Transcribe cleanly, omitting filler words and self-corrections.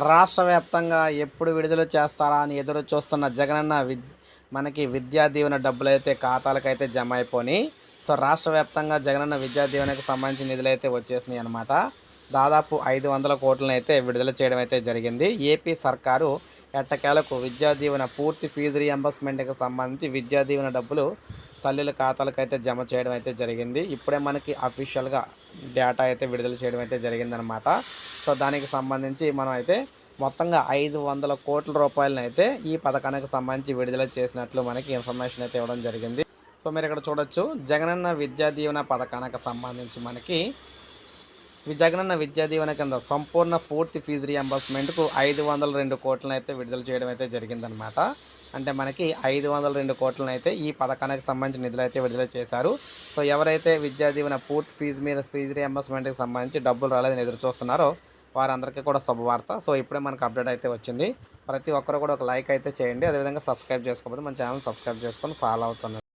రాష్ట్ర వ్యాప్తంగా ఎప్పుడు విడుదల చేస్తారా అని ఎదురు చూస్తున్న జగనన్న మనకి విద్యా దీవెన డబ్బులైతే ఖాతాలకైతే జమ అయిపోయి. సో రాష్ట్ర వ్యాప్తంగా జగనన్న విద్యా దీవెనకు సంబంధించిన నిధులైతే వచ్చేసినాయి అనమాట. దాదాపు 500 కోట్లను అయితే విడుదల చేయడం అయితే జరిగింది. ఏపీ సర్కారు ఎట్టకేలకు విద్యా దీవెన పూర్తి ఫీజు రీఎంబర్స్మెంట్కి సంబంధించి విద్యా దీవెన డబ్బులు తల్లుల ఖాతాలకైతే జమ చేయడం అయితే జరిగింది. ఇప్పుడే మనకి అఫీషియల్గా డేటా అయితే విడుదల చేయడం అయితే జరిగిందనమాట. సో దానికి సంబంధించి మనం అయితే మొత్తంగా 500 కోట్ల రూపాయలను అయితే ఈ పథకానికి సంబంధించి విడుదల చేసినట్లు మనకి ఇన్ఫర్మేషన్ అయితే ఇవ్వడం జరిగింది. సో మీరు ఇక్కడ చూడొచ్చు, జగనన్న విద్యా దీవెన పథకానికి సంబంధించి మనకి జగనన్న విద్యా దీవెన కింద సంపూర్ణ పూర్తి ఫీజు రియంబర్స్మెంట్కు 502 కోట్లను అయితే విడుదల చేయడం అయితే జరిగిందనమాట. అంటే మనకి 502 కోట్లను అయితే ఈ పథకానికి సంబంధించిన నిధులు అయితే విడుదల చేశారు. సో ఎవరైతే విద్యా దీవెన పూర్తి ఫీజు రియంబర్స్మెంట్కి సంబంధించి డబ్బులు రాలేదని ఎదురు చూస్తున్నారో వారందరికీ కూడా శుభవార్త. సో ఇప్పుడే మనకు అప్డేట్ అయితే వచ్చింది. ప్రతి ఒక్కరు కూడా ఒక లైక్ అయితే చేయండి. అదేవిధంగా సబ్స్క్రైబ్ చేసుకోకపోతే మన ఛానల్ సబ్స్క్రైబ్ చేసుకొని ఫాలో అవుతున్నారు.